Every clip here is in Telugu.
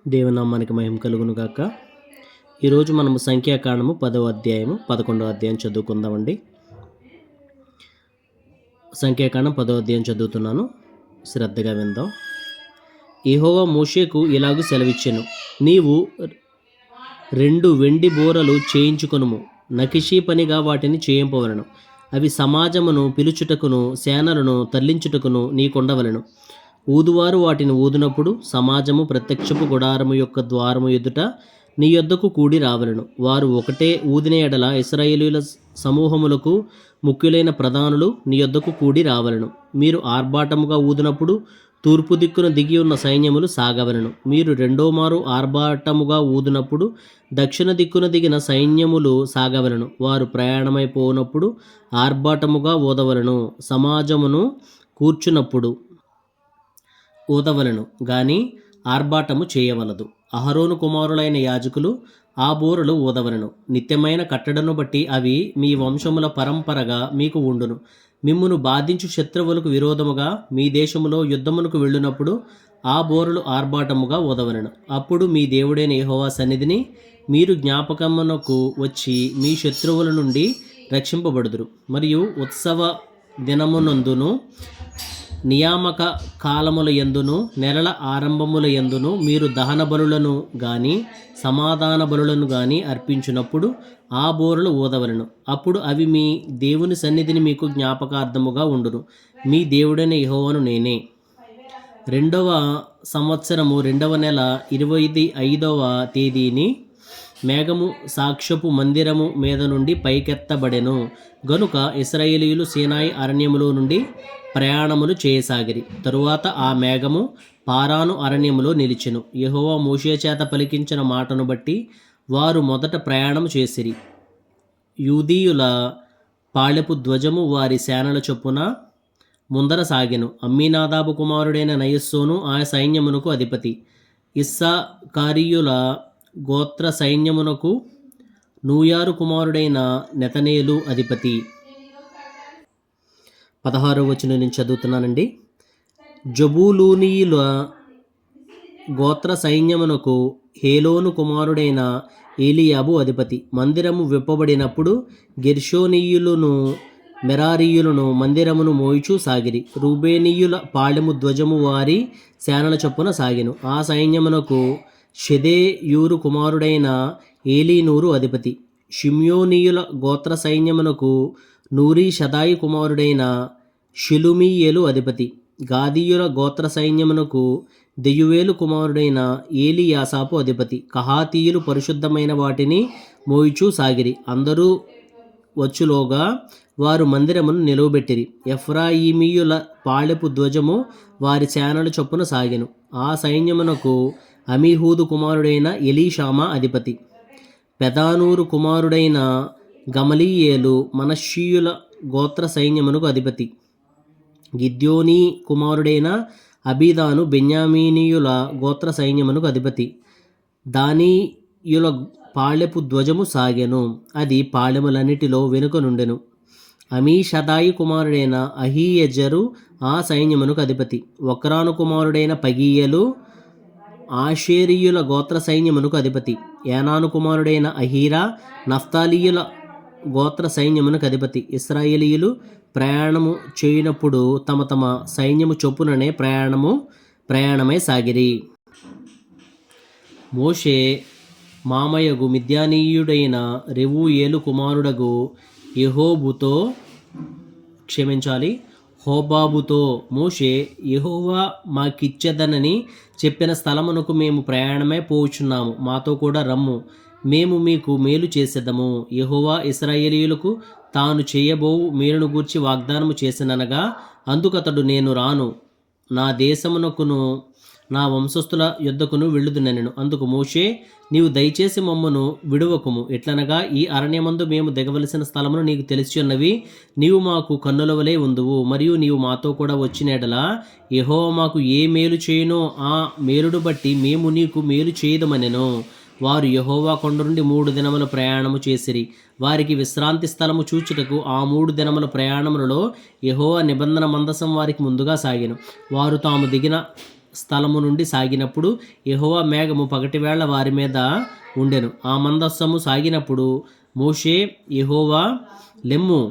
దేవునామానికి మహిమ కలుగును గాక. ఈరోజు మనము సంఖ్యాకాండము 10వ అధ్యాయము 11వ అధ్యాయం చదువుకుందామండి. సంఖ్యాకాండం 10వ అధ్యాయం చదువుతున్నాను, శ్రద్ధగా విందాం. యెహోవా మోషేకు ఇలాగు సెలవిచ్చెను, నీవు 2 వెండి బోరలు చేయించుకొనుము, నకిషీ పనిగా వాటిని చేయింపవలెను. అవి సమాజమును పిలుచుటకును సేనలను తరలించుటకును నీకుండవలెను. ఊదువారు వాటిని ఊదినప్పుడు సమాజము ప్రత్యక్షపు గుడారము యొక్క ద్వారము ఎదుట నీ యొద్దకు కూడి రావలెను. వారు ఒకటే ఊదిన ఎడల ఇశ్రాయేలీయుల సమూహములకు ముఖ్యులైన ప్రధానులు నీ యొద్దకు కూడి రావలెను. మీరు ఆర్భాటముగా ఊదినప్పుడు తూర్పు దిక్కున దిగి ఉన్న సైన్యములు సాగవలెను. మీరు రెండో మారు ఆర్భాటముగా ఊదినప్పుడు దక్షిణ దిక్కున దిగిన సైన్యములు సాగవలెను. వారు ప్రయాణమైపోనప్పుడు ఆర్భాటముగా ఊదవలెను. సమాజమును కూర్చున్నప్పుడు ఊదవలెను గాని ఆర్భాటము చేయవలదు. అహరోను కుమారులైన యాజకులు ఆ బూరలు ఊదవలెను. నిత్యమైన కట్టడను బట్టి అవి మీ వంశముల పరంపరగా మీకు ఉండును. మిమ్మును బాధించు శత్రువులకు విరోధముగా మీ దేశములో యుద్ధమునకు వెళ్ళినప్పుడు ఆ బూరలు ఆర్భాటముగా ఊదవలెను. అప్పుడు మీ దేవుడైన యెహోవా సన్నిధిని మీరు జ్ఞాపకమునకు వచ్చి మీ శత్రువుల నుండి రక్షింపబడుదురు. మరియు ఉత్సవ దినమునందును నియామక కాలముల యందును నెలల ఆరంభముల యందును మీరు దహన బలులను గాని సమాధాన బలులను గాని అర్పించినప్పుడు ఆ బూరలు ఊదవలెను. అప్పుడు అవి మీ దేవుని సన్నిధిని మీకు జ్ఞాపకార్థముగా ఉండును. మీ దేవుడైన యెహోవాను నేనే. 2వ సంవత్సరము 2వ నెల 25వ తేదీని మేఘము సాక్ష్యపు మందిరము మీద నుండి పైకెత్తబడెను. గనుక ఇశ్రాయేలీయులు సీనాయి అరణ్యములో నుండి ప్రయాణములు చేయసాగిరి. తరువాత ఆ మేఘము పారాను అరణ్యములో నిలిచెను. యెహోవా మోషే చేత పలికించిన మాటను బట్టి వారు మొదట ప్రయాణము చేసిరి. యూదీయుల పాళెపు ధ్వజము వారి సేనల చొప్పున ముందర సాగెను. అమ్మీనాదాబు కుమారుడైన నయస్సోను ఆ సైన్యమునకు అధిపతి. ఇస్సాకారీయుల గోత్ర సైన్యమునకు నూయారు కుమారుడైన నెతనేలు అధిపతి. 16వ వచనం నుంచి చదువుతున్నానండి. జబూలూనీయుల గోత్ర సైన్యమునకు హేలోను కుమారుడైన ఏలియాబు అధిపతి. మందిరము విప్పబడినప్పుడు గెర్షోనీయులను మెరారీయులను మందిరమును మోయిచూ సాగిరి. రూబేనీయుల పాళెము ధ్వజము వారి సేనల చొప్పున సాగెను. ఆ సైన్యమునకు షెదేయూరు కుమారుడైన ఏలీనూరు అధిపతి. షిమ్యోనీయుల గోత్ర సైన్యమునకు నూరీ షదాయి కుమారుడైన షెలుమీయేలు అధిపతి. గాదీయుల గోత్ర సైన్యమునకు దెయువేలు కుమారుడైన ఏలీయాసాపు అధిపతి. కహాతీయులు పరిశుద్ధమైన వాటిని మోయిచూ సాగిరి. అందరూ వచ్చులోగా వారు మందిరమును నిలువబెట్టిరి. ఎఫ్రాయిమీయుల పాళెపు ధ్వజము వారి సేనల చొప్పున సాగెను. ఆ సైన్యమునకు అమీహూదు కుమారుడైన ఎలీషామా అధిపతి. పెదానూరు కుమారుడైన గమలీయేలు మనష్షీయుల గోత్ర సైన్యమునకు అధిపతి. గిద్యోనీ కుమారుడైన అబీదాను బెన్యామీనీయుల గోత్ర సైన్యమునకు అధిపతి. దానీయుల పాళెపు ధ్వజము సాగెను. అది పాళెములన్నిటిలో వెనుక నుండెను. అమీషదాయి కుమారుడైన అహీయెజరు ఆ సైన్యమునకు అధిపతి. ఒక్రాను కుమారుడైన పగీయలు ఆషేరీయుల గోత్ర సైన్యమునకు అధిపతి. ఏనాను కుమారుడైన అహీరా నఫ్తాలీయుల గోత్ర సైన్యమునకు అధిపతి. ఇశ్రాయేలీయులు ప్రయాణము చేయునప్పుడు తమ తమ సైన్యము చొప్పుననే ప్రయాణమై సాగిరి. మోషే మామయగు మిద్యానీయుడైన రెవూయేలు కుమారుడగు హోబాబుతో మోషే, యెహోవా మాకిచ్చెదనని చెప్పిన స్థలమునకు మేము ప్రయాణమై పోవుచున్నాము, మాతో కూడా రమ్ము, మేము మీకు మేలు చేసేదము. యెహోవా ఇశ్రాయేలీయులకు తాను చేయబోవు మేలును గూర్చి వాగ్దానము చేసిననగా అందుకతడు, నేను రాను, నా దేశమునకును నా వంశస్థుల యొద్దకును వెళ్ళుదునెనెను. అందుకు మోషే, నీవు దయచేసి మమ్మను విడువకుము. ఎట్లనగా ఈ అరణ్యమందు మేము దిగవలసిన స్థలమును నీకు తెలిసి ఉన్నవి. నీవు మాకు కన్నుల వలె ఉందువు. మరియు నీవు మాతో కూడా వచ్చిన ఎడల యెహోవా మాకు ఏ మేలు చేయునో ఆ మేలును బట్టి మేము నీకు మేలు చేయదమనెను. వారు యెహోవా కొండ నుండి 3 దినముల ప్రయాణము చేసిరి. వారికి విశ్రాంతి స్థలము చూచుటకు ఆ 3 దినముల ప్రయాణములలో యెహోవా నిబంధన మందసం వారికి ముందుగా సాగెను. వారు తాము దిగిన స్థలము నుండి సాగినప్పుడు యెహోవా మేఘము పగటివేళ వారి మీద ఉండెను. ఆ మందస్సము సాగినప్పుడు మోషే, యెహోవా, లెమ్ము,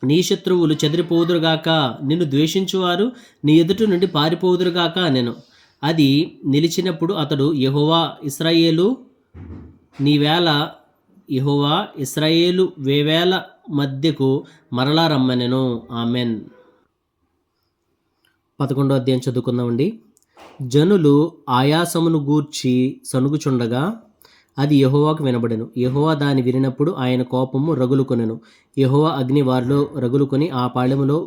నీ శత్రువులు చెదిరిపోదురుగాక, నిన్ను ద్వేషించువారు నీ ఎదుట నుండి పారిపోదురుగాక అనెను. అది నిలిచినప్పుడు అతడు యెహోవా ఇశ్రాయేలు వేవేల మధ్యకు మరలా రమ్మనెను. ఆమెన్. 11వ అధ్యాయం చదువుకుందామండి. జనులు ఆయాసమును గూర్చి సణుగుచుండగా అది యెహోవాకు వినబడెను. యెహోవా దాని వినినప్పుడు ఆయన కోపము రగులుకొనెను. యెహోవా అగ్ని వారిలో రగులుకొని ఆ పాళెములో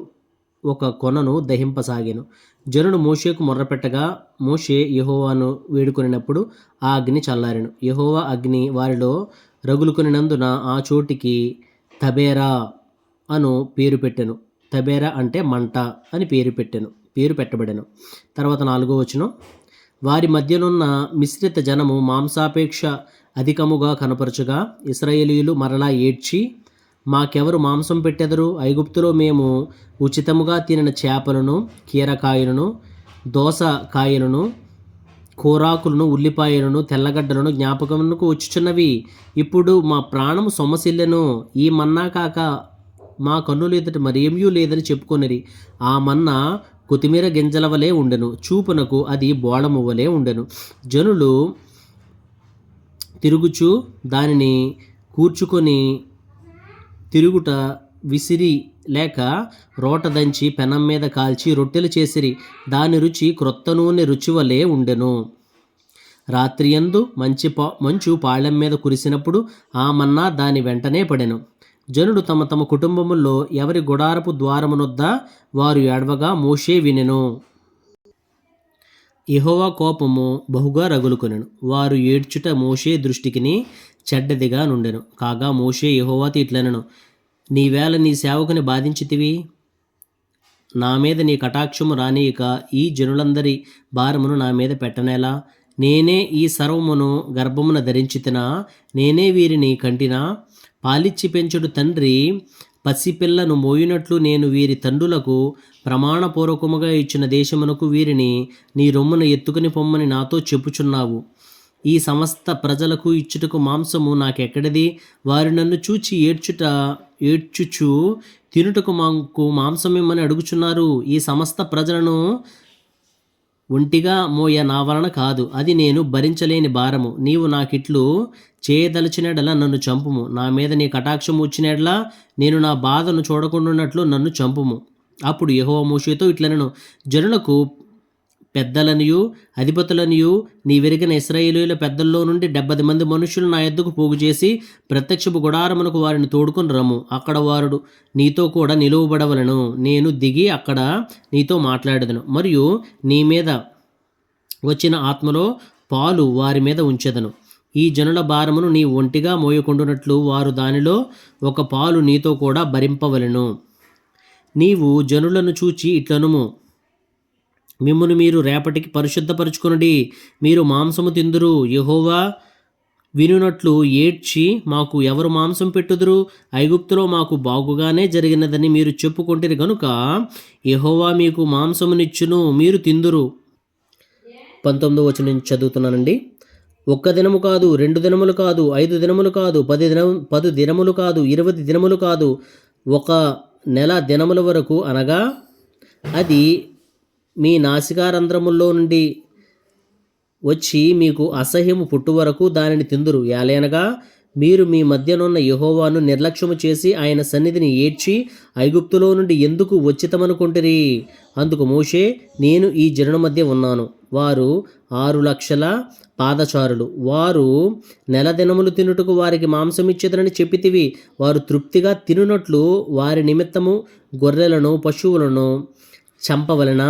ఒక కొనను దహింపసాగెను. జనులు మోషేకు మొర్రపెట్టగా మోషే యెహోవాను వేడుకొనినప్పుడు ఆ అగ్ని చల్లారెను. యెహోవా అగ్ని వారిలో రగులుకొనినందున ఆ చోటికి తబేరా అను పేరు పెట్టెను. తబేరా అంటే మంట అని పేరు పెట్టబడెను. తర్వాత 4వ వచనం. వారి మధ్యనున్న మిశ్రిత జనము మాంసాపేక్ష అధికముగా కనపరచుగా ఇశ్రాయేలీయులు మరలా ఏడ్చి, మాకెవరు మాంసం పెట్టెదరు? ఐగుప్తులో మేము ఉచితముగా తినిన చేపలను, కీరకాయలను, దోసకాయలను, కూరాకులను, ఉల్లిపాయలను, తెల్లగడ్డలను జ్ఞాపకమునకు వచ్చుచున్నవి. ఇప్పుడు మా ప్రాణము సొమ్మసిల్లెను. ఈ మన్నా కాక మా కన్నులు ఎదుట మరేమీ లేదని చెప్పుకొనిరి. ఆ మన్నా కొత్తిమీర గింజల వలె ఉండెను, చూపునకు అది బోళము వలె ఉండెను. జనులు తిరుగుచు దానిని కూర్చుకొని తిరుగుట విసిరి లేక రోట దంచి పెనం మీద కాల్చి రొట్టెలు చేసిరి. దాని రుచి క్రొత్త నూనె రుచి వలె ఉండెను. రాత్రియందు మంచు పాళెం మీద కురిసినప్పుడు ఆ మన్నా దాని వెంటనే పడెను. జనులు తమ తమ కుటుంబముల్లో ఎవరి గుడారపు ద్వారమునొద్ద వారు ఏడవగా మోషే వినెను. యెహోవా కోపము బహుగా రగులుకొనెను. వారు ఏడ్చుట మోషే దృష్టికిని చెడ్డదిగా నుండెను. కాగా మోషే యెహోవాతో ఇట్లనెను, నీవేళ నీ సేవకుని బాధించితివి, నా మీద నీ కటాక్షము రానియక ఈ జనులందరి భారమును నా మీద పెట్టనేలా? నేనే ఈ సర్వమును గర్భమున ధరించితినా? నేనే వీరిని కంటినా? పాలిచ్చి పెంచుడు తండ్రి పసిపిల్లను మోయునట్లు నేను వీరి తండ్రులకు ప్రమాణపూర్వకముగా ఇచ్చిన దేశమునకు వీరిని నీ రొమ్మున ఎత్తుకుని పొమ్మని నాతో చెప్పుచున్నావు. ఈ సమస్త ప్రజలకు ఇచ్చుటకు మాంసము నాకెక్కడిది? వారు నన్ను చూచి ఏడ్చుచు తినుటకు మాకు మాంసమిమ్మని అడుగుచున్నారు. ఈ సమస్త ప్రజలను ఒంటిగా మోయ నా వలన కాదు, అది నేను భరించలేని భారము. నీవు నాకిట్లు చేయదలచినడలా నన్ను చంపుము. నా మీద నీ కటాక్షం వచ్చినట్లా నేను నా బాధను చూడకుండాన్నట్లు నన్ను చంపుము. అప్పుడు యెహోవా మోషేతో ఇట్లనెను, జనులకు పెద్దలనియు అధిపతులనియు నీవెరిగిన ఇశ్రాయేలీయుల పెద్దల్లో నుండి 70 మంది మనుషులు నా యొద్దకు పోగు చేసి ప్రత్యక్షపు గుడారమునకు వారిని తోడుకొని రమ్ము. అక్కడ వారు నీతో కూడా నిలువబడవలను. నేను దిగి అక్కడ నీతో మాట్లాడదను మరియు నీ మీద వచ్చిన ఆత్మలో పాలు వారి మీద ఉంచెదను. ఈ జనుల భారమును నీ ఒంటిగా మోయకుండునట్లు వారు దానిలో ఒక పాలు నీతో కూడా భరింపవలెను. నీవు జనులను చూచి ఇట్లనుము, మిమ్మును మీరు రేపటికి పరిశుద్ధపరచుకొనుడి, మీరు మాంసము తిందురు. యెహోవా వినునట్లు ఏడ్చి, మాకు ఎవరు మాంసం పెట్టుదురు? ఐగుప్తులో మాకు బాగుగానే జరిగినదని మీరు చెప్పుకొంటిరి గనుక యెహోవా మీకు మాంసమునిచ్చును, మీరు తిందురు. 19వ వచనం నుంచి చదువుతున్నానండి. 1 దినము కాదు, 2 దినములు కాదు, 5 దినములు కాదు, 10 దినములు కాదు, 20 దినములు కాదు, 1 నెల దినముల వరకు, అనగా అది మీ నాసికారంధ్రముల్లో నుండి వచ్చి మీకు అసహ్యము పుట్టు వరకు దానిని తిందురు. ఏలయనగా మీరు మీ మధ్యనున్న యెహోవాను నిర్లక్ష్యము చేసి ఆయన సన్నిధిని ఏడ్చి ఐగుప్తులో నుండి ఎందుకు వచ్చితమనుకుంటిరి? అందుకు మోషే, నేను ఈ జనుల మధ్య ఉన్నాను. వారు 6 లక్షల పాదచారులు. వారు నెల దినములు తినుటకు వారికి మాంసమిచ్చేదరని చెప్పితివి. వారు తృప్తిగా తినునట్లు వారి నిమిత్తము గొర్రెలను పశువులను చంపవలన?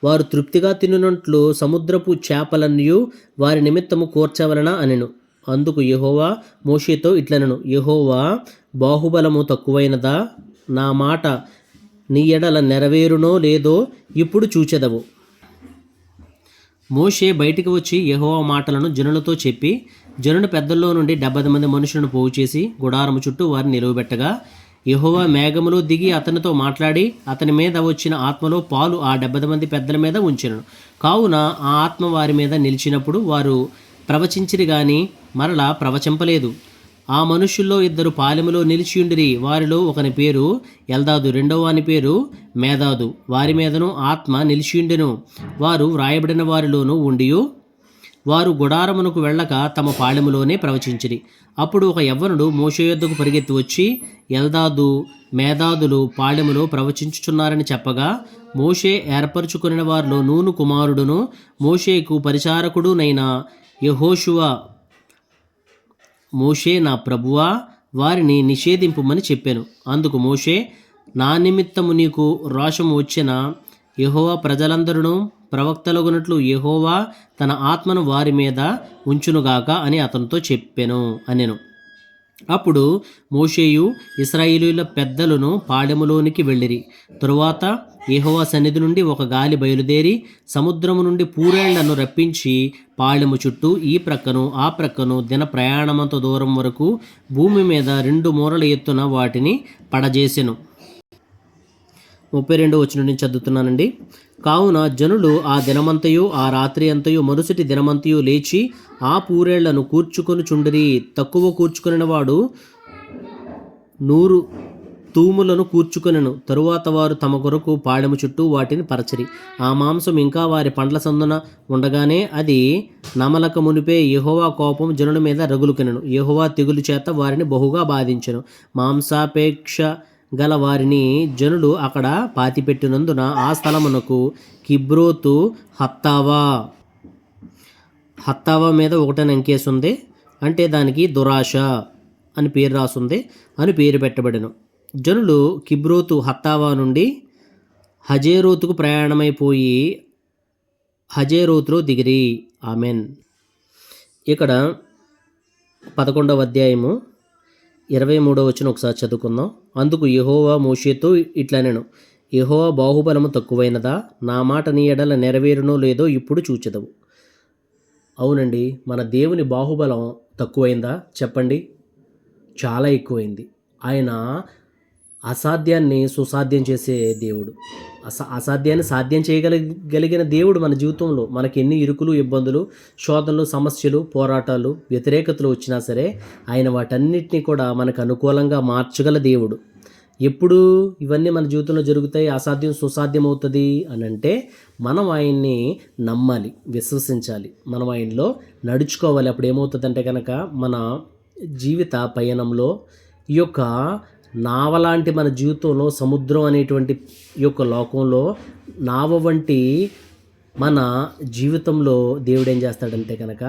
వారు తృప్తిగా తినునట్లు సముద్రపు చేపలన్నయు వారి నిమిత్తము కూర్చవలన అనెను. అందుకు యెహోవా మోషేతో ఇట్లనెను, యెహోవా బాహుబలము తక్కువైనదా? నా మాట నీ ఎడల నెరవేరునో లేదో ఇప్పుడు చూచెదవు. మోషే బయటికి వచ్చి యెహోవా మాటలను జనులతో చెప్పి జనుల పెద్దల్లో నుండి 70 మంది మనుషులను పోగు చేసి గుడారము చుట్టూ వారిని నిలువబెట్టగా యెహోవా మేఘములో దిగి అతనితో మాట్లాడి అతని మీద వచ్చిన ఆత్మలో పాలు ఆ 70 మంది పెద్దల మీద ఉంచెను. కావున ఆ ఆత్మ వారి మీద నిలిచినప్పుడు వారు ప్రవచించిరి గాని మరలా ప్రవచింపలేదు. ఆ మనుష్యుల్లో 2 పాలెములో నిలిచియుండిరి. వారిలో ఒకని పేరు ఎల్దాదు, రెండవ వాని పేరు మేదాదు. వారి మీదను ఆత్మ నిలిచియుండెను. వారు వ్రాయబడిన వారిలోనూ ఉండియు వారు గుడారమునకు వెళ్ళక తమ పాళెములోనే ప్రవచించిరి. అప్పుడు ఒక యవ్వనుడు మోషే యొద్దకు పరిగెత్తి వచ్చి, ఎల్దాదు మేదాదులు పాళెములో ప్రవచించుచున్నారని చెప్పగా, మోషే ఏర్పరచుకొనిన వారిలో నూను కుమారుడును మోషేకు పరిచారకుడునైన యెహోషువ, మోషే నా ప్రభువా, వారిని నిషేధింపుమని చెప్పాను. అందుకు మోషే, నా నిమిత్తము నీకు రోషము వచ్చిన యెహోవా ప్రజలందరూ ప్రవక్తలగునట్లు యెహోవా తన ఆత్మను వారి మీద ఉంచునుగాక అని అతనితో చెప్పెను అనెను. అప్పుడు మోషేయు ఇశ్రాయేలీయుల పెద్దలను పాళెములోనికి వెళ్ళిరి. తరువాత యెహోవా సన్నిధి నుండి ఒక గాలి బయలుదేరి సముద్రము నుండి పూరేళ్లను రప్పించి పాళెము చుట్టూ ఈ ప్రక్కను ఆ ప్రక్కను దిన ప్రయాణమంత దూరం వరకు భూమి మీద 2 మూరల ఎత్తున వాటిని పడజేసెను. 32వ వచనం నుంచి చదువుతున్నానండి. కావున జనులు ఆ దినమంతయు ఆ రాత్రి అంతయు మరుసటి దినమంతయు లేచి ఆ పూరేళ్లను కూర్చుకొని చుండిరి. తక్కువ కూర్చుకొనిన వాడు 100 తూములను కూర్చుకొనెను. తరువాత వారు తమ కొరకు పాళెము చుట్టూ వాటిని పరచిరి. ఆ మాంసం ఇంకా వారి పండ్ల సందున ఉండగానే అది నమలక మునిపే యెహోవా కోపం జనుల మీద రగులుకొనెను. యెహోవా తెగులు చేత వారిని బహుగా బాధించెను. మాంసాపేక్ష గల వారిని జనులు అక్కడ పాతిపెట్టినందున ఆ స్థలమునకు కిబ్రోతు హత్తావా మీద ఒకటని అంకేసుంది. అంటే దానికి దురాశ అని పేరు రాసుంది అని పేరు పెట్టబడెను. జనులు కిబ్రోతు హత్తావా నుండి హజేరోతుకు ప్రయాణమైపోయి హజేరోతులో దిగిరి. ఆమెన్. ఇక్కడ 11వ అధ్యాయము 23వ వచనం ఒకసారి చదువుకుందాం. అందుకు యెహోవా మోషేతో ఇట్లనెను, యెహోవా బాహుబలము తక్కువైనదా? నా మాట నీ ఎడల నెరవేరునో లేదో ఇప్పుడు చూచెదవు. అవునండి, మన దేవుని బాహుబలం తక్కువైందా చెప్పండి? చాలా ఎక్కువైంది. ఆయన అసాధ్యాన్ని సుసాధ్యం చేసే దేవుడు. అసాధ్యాన్ని సాధ్యం చేయగలిగిన దేవుడు మన జీవితంలో. మనకి ఎన్ని ఇరుకులు, ఇబ్బందులు, శోధనలు, సమస్యలు, పోరాటాలు, వ్యతిరేకతలు వచ్చినా సరే ఆయన వాటన్నిటినీ కూడా మనకు అనుకూలంగా మార్చగల దేవుడు. ఎప్పుడు ఇవన్నీ మన జీవితంలో జరుగుతాయి, అసాధ్యం సుసాధ్యం అవుతుంది అని అంటే మనం ఆయన్ని నమ్మాలి, విశ్వసించాలి, మనం ఆయనలో నడుచుకోవాలి. అప్పుడు ఏమవుతుందంటే కనుక మన జీవిత పయనంలో ఈ యొక్క నావ లాంటి మన జీవితంలో సముద్రం అనేటువంటి ఈ యొక్క లోకంలో నావ వంటి మన జీవితంలో దేవుడు ఏం చేస్తాడంటే కనుక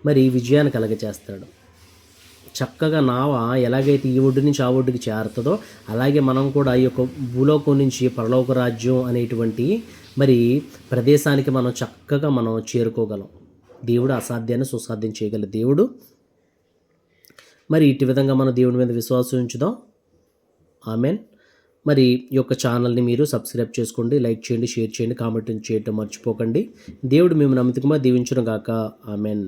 మరి విజయాన్ని కలగచేస్తాడు. చక్కగా నావ ఎలాగైతే ఈ ఒడ్డు నుంచి ఆ ఒడ్డుకి చేరుతుందో అలాగే మనం కూడా ఈ యొక్క భూలోకం నుంచి పరలోక రాజ్యం అనేటువంటి మరి ప్రదేశానికి మనం చక్కగా మనం చేరుకోగలం. దేవుడు అసాధ్యాన్ని సుసాధ్యం చేయగల దేవుడు. మరి ఇటు విధంగా మనం దేవుడి మీద విశ్వాసం ఉంచుదాం. ఆమెన్. మరి ఈ యొక్క ఛానల్ని మీరు సబ్స్క్రైబ్ చేసుకోండి, లైక్ చేయండి, షేర్ చేయండి, కామెంట్ చేయడం మర్చిపోకండి. దేవుడు మేము నమ్మకంగా దీవించును గాక. ఆమెన్.